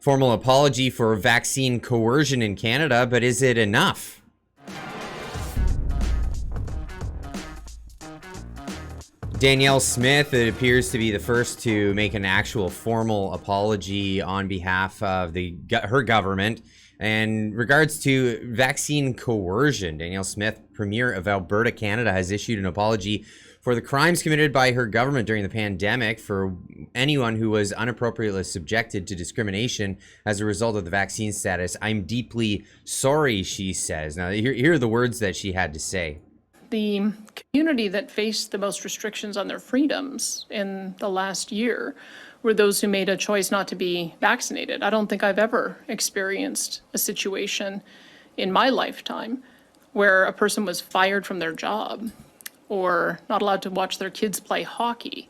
formal apology for vaccine coercion in Canada, but is it enough? Danielle Smith, it appears to be the first to make an actual formal apology on behalf of her government in regards to vaccine coercion. Danielle Smith, Premier of Alberta, Canada, has issued an apology for the crimes committed by her government during the pandemic for anyone who was inappropriately subjected to discrimination as a result of the vaccine status. I'm deeply sorry, she says. Now, here are the words that she had to say. The community that faced the most restrictions on their freedoms in the last year were those who made a choice not to be vaccinated. I don't think I've ever experienced a situation in my lifetime where a person was fired from their job, or not allowed to watch their kids play hockey,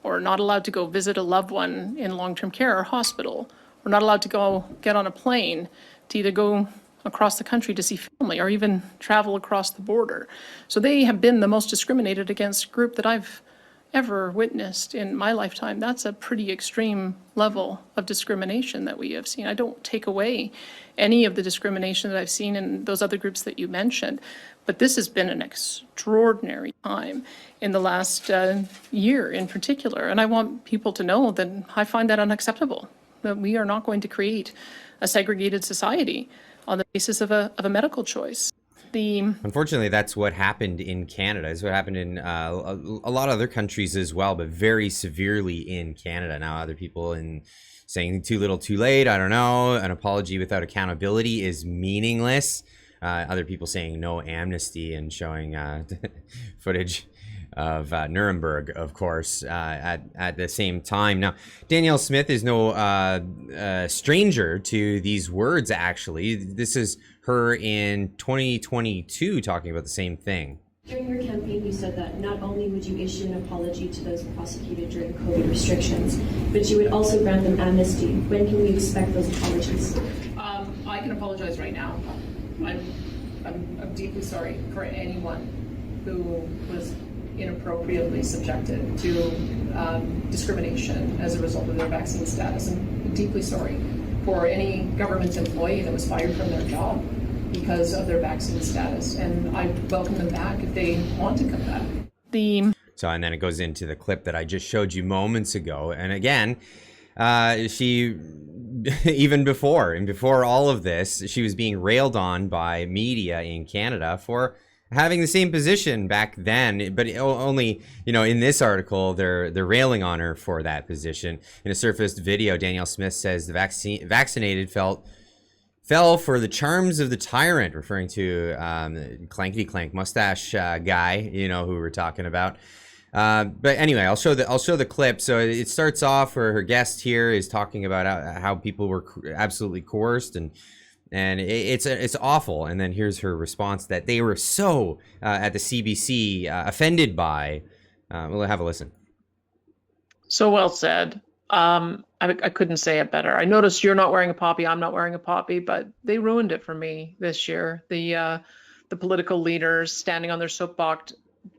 or not allowed to go visit a loved one in long-term care or hospital, or not allowed to go get on a plane to either go across the country to see family or even travel across the border. So they have been the most discriminated against group that I've ever witnessed in my lifetime. That's a pretty extreme level of discrimination that we have seen. I don't take away any of the discrimination that I've seen in those other groups that you mentioned, but this has been an extraordinary time in the last year in particular. And I want people to know that I find that unacceptable, that we are not going to create a segregated society on the basis of a medical choice. Unfortunately, that's what happened in Canada. It's what happened in a lot of other countries as well, but very severely in Canada. Now, other people saying too little, too late. I don't know. An apology without accountability is meaningless. Other people saying no amnesty and showing footage of Nuremberg, of course, at the same time. Now, Danielle Smith is no stranger to these words, actually. This is her in 2022 talking about the same thing. During your campaign, you said that not only would you issue an apology to those prosecuted during COVID restrictions, but you would also grant them amnesty. When can we expect those apologies? I can apologize right now. I'm deeply sorry for anyone who was inappropriately subjected to discrimination as a result of their vaccine status. I'm deeply sorry for any government employee that was fired from their job because of their vaccine status, and I welcome them back if they want to come back. So, and then it goes into the clip that I just showed you moments ago, and again, she, even before all of this, she was being railed on by media in Canada for having the same position back then, but only, in this article, they're railing on her for that position. In a surfaced video, Danielle Smith says the vaccinated fell for the charms of the tyrant, referring to clankety clank mustache guy, who we're talking about. But anyway, I'll show the clip. So it starts off where her guest here is talking about how people were absolutely coerced, and it's awful. And then here's her response that they were so at the CBC offended by. We'll have a listen. So well said. I couldn't say it better. I noticed you're not wearing a poppy. I'm not wearing a poppy, but they ruined it for me this year. The political leaders standing on their soapbox,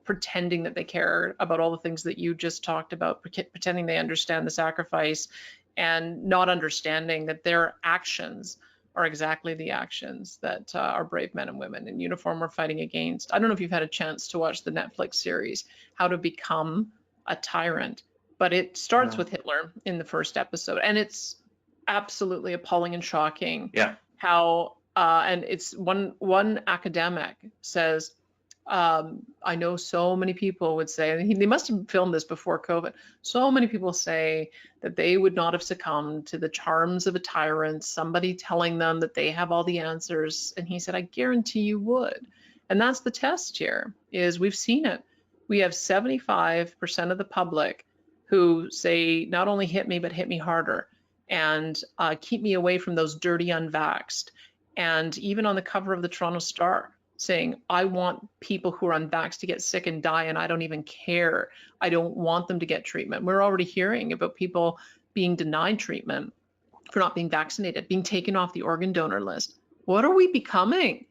pretending that they care about all the things that you just talked about, pretending they understand the sacrifice, and not understanding that their actions are exactly the actions that our brave men and women in uniform are fighting against. I don't know if you've had a chance to watch the Netflix series, How to Become a Tyrant, but it starts with Hitler in the first episode, and it's absolutely appalling and shocking. Yeah. How, and it's one academic says, I know so many people would say, and they must have filmed this before COVID, so many people say that they would not have succumbed to the charms of a tyrant, somebody telling them that they have all the answers. And he said, I guarantee you would. And that's the test here, is we've seen it. We have 75% of the public who say, not only hit me, but hit me harder, and keep me away from those dirty unvaxxed. And even on the cover of the Toronto Star, saying, I want people who are unvaxxed to get sick and die, and I don't even care. I don't want them to get treatment. We're already hearing about people being denied treatment for not being vaccinated, being taken off the organ donor list. What are we becoming?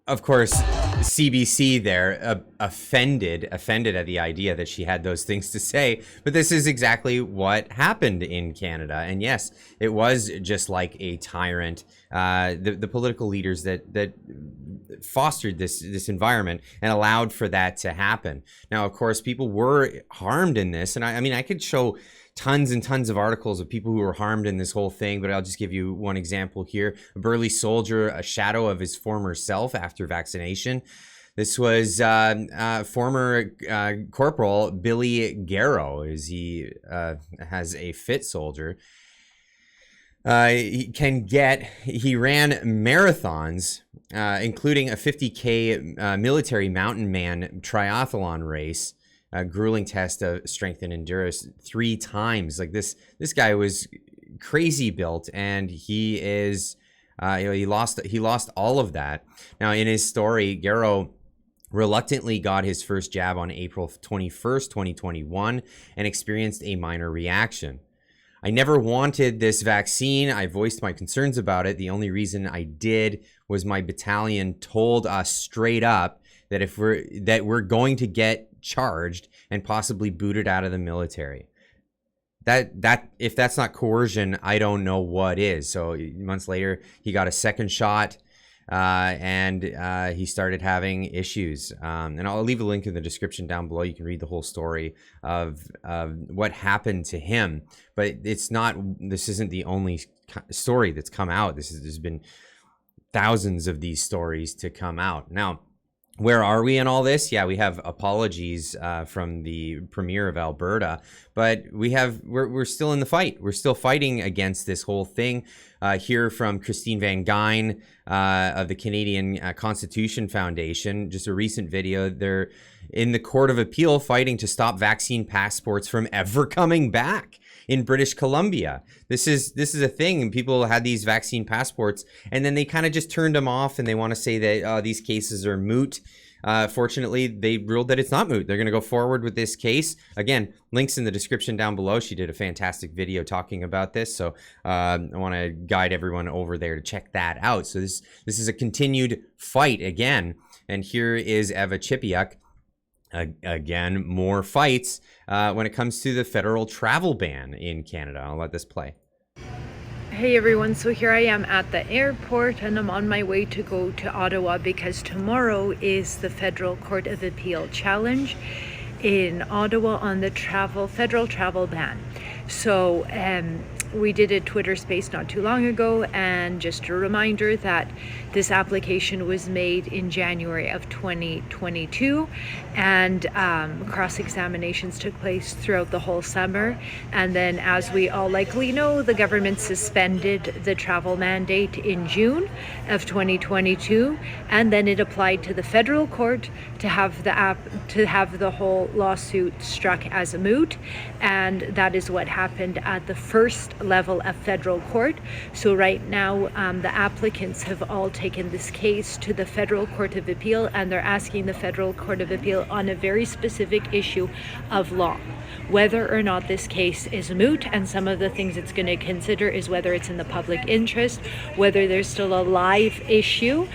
Of course, CBC there, offended at the idea that she had those things to say. But this is exactly what happened in Canada. And yes, it was just like a tyrant. The political leaders that fostered this environment and allowed for that to happen. Now, of course, people were harmed in this. And I mean, I could show tons and tons of articles of people who were harmed in this whole thing, but I'll just give you one example here. A Burly Soldier, a shadow of his former self after vaccination. This was former Corporal Billy Garrow, as he has a fit soldier. He ran marathons, including a 50K military mountain man triathlon race. A grueling test of strength and endurance 3 times. Like this guy was crazy built, and he is, he lost all of that. Now, in his story, Garrow reluctantly got his first jab on April 21st, 2021, and experienced a minor reaction. I never wanted this vaccine. I voiced my concerns about it. The only reason I did was my battalion told us straight up that we're going to get charged and possibly booted out of the military. That if that's not coercion, I don't know what is. So months later, he got a second shot, and he started having issues. And I'll leave a link in the description down below. You can read the whole story of what happened to him. But this isn't the only story that's come out. There's been thousands of these stories to come out. Now, where are we in all this? Yeah, we have apologies from the Premier of Alberta, but we're still in the fight. We're still fighting against this whole thing. Hear from Christine Van Gyn of the Canadian Constitution Foundation. Just a recent video. They're in the Court of Appeal fighting to stop vaccine passports from ever coming back in British Columbia. This is a thing, and people had these vaccine passports, and then they kind of just turned them off, and they want to say that these cases are moot. Fortunately, they ruled that it's not moot. They're going to go forward with this case. Again, links in the description down below. She did a fantastic video talking about this, so I want to guide everyone over there to check that out. So this is a continued fight again, and here is Eva Chipiuk. Again, more fights when it comes to the federal travel ban in Canada. I'll let this play. Hey everyone, so here I am at the airport and I'm on my way to go to Ottawa because tomorrow is the Federal Court of Appeal challenge in Ottawa on the federal travel ban. So we did a Twitter space not too long ago, and just a reminder that this application was made in January of 2022, and cross-examinations took place throughout the whole summer. And then, as we all likely know, the government suspended the travel mandate in June of 2022, and then it applied to the federal court to have the whole lawsuit struck as a moot, and that is what happened at the first level of federal court. So right now, the applicants have all taken this case to the Federal Court of Appeal, and they're asking the Federal Court of Appeal on a very specific issue of law, whether or not this case is moot. And some of the things it's going to consider is whether it's in the public interest, whether there's still a live issue,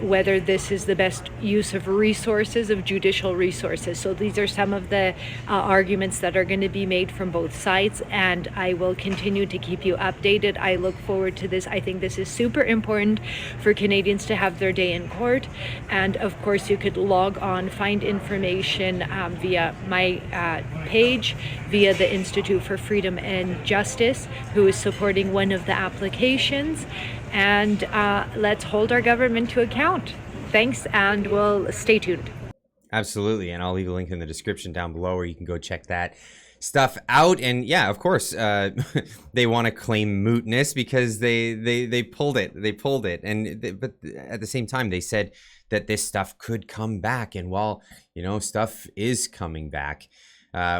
whether this is the best use of resources, of judicial resources. So these are some of the arguments that are going to be made from both sides, and I will continue to keep you updated. I look forward to this. I think this is super important for Canadians to have their day in court. And of course, you could log on, find information via my page, via the Institute for Freedom and Justice, who is supporting one of the applications. And let's hold our government to account. Thanks, and we'll stay tuned. Absolutely, and I'll leave a link in the description down below where you can go check that stuff out. And yeah, of course, they want to claim mootness because they pulled it. But at the same time, they said that this stuff could come back. And while, stuff is coming back,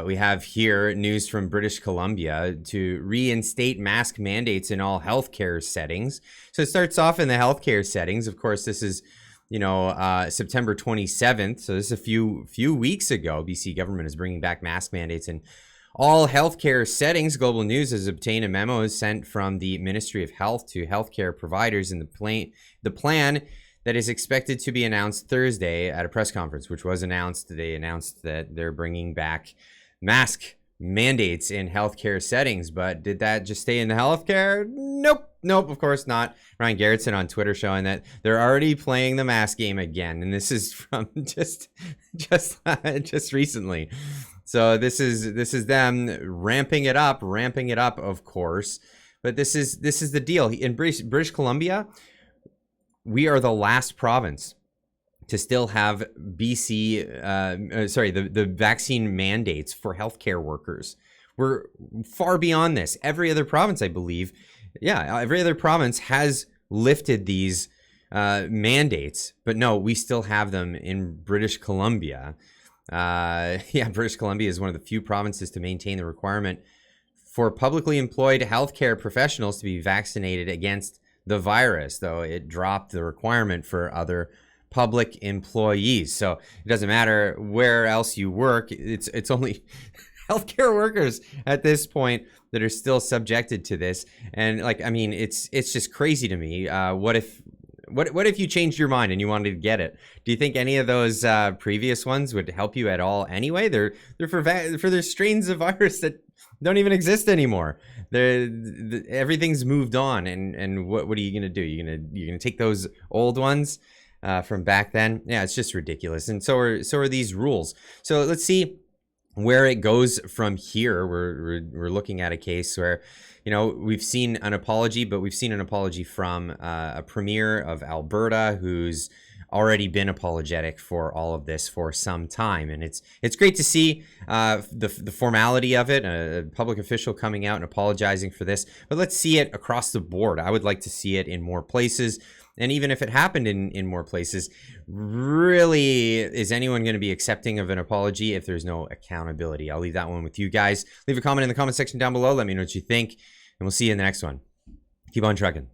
we have here news from British Columbia to reinstate mask mandates in all healthcare settings. So it starts off in the healthcare settings. Of course, this is September 27th. So this is a few weeks ago. BC government is bringing back mask mandates in all healthcare settings. Global News has obtained a memo sent from the Ministry of Health to healthcare providers in the plan that is expected to be announced Thursday at a press conference, which was announced. They announced that they're bringing back mask mandates in healthcare settings, but did that just stay in the healthcare? Nope, of course not. Ryan Garrettson on Twitter showing that they're already playing the mask game again, and this is from just recently. So this is them ramping it up, of course. But this is the deal. In British Columbia, we are the last province to still have the vaccine mandates for healthcare workers. We're far beyond this. Every other province, I believe, every other province has lifted these mandates, but no, we still have them in British Columbia. British Columbia is one of the few provinces to maintain the requirement for publicly employed healthcare professionals to be vaccinated against the virus, though it dropped the requirement for other public employees. So it doesn't matter where else you work. It's only healthcare workers at this point that are still subjected to this. And it's just crazy to me. What if you changed your mind and you wanted to get it? Do you think any of those previous ones would help you at all anyway? They're for their strains of virus that don't even exist anymore. Everything's moved on, and what are you gonna do? You're gonna take those old ones from back then? Yeah, it's just ridiculous. And so are these rules. So let's see where it goes from here. We're looking at a case where, we've seen an apology, but we've seen an apology from a premier of Alberta who's already been apologetic for all of this for some time. And it's great to see the formality of it, a public official coming out and apologizing for this. But let's see it across the board. I would like to see it in more places. And even if it happened in more places, really, is anyone going to be accepting of an apology if there's no accountability? I'll leave that one with you guys. Leave a comment in the comment section down below. Let me know what you think, and we'll see you in the next one. Keep on trucking.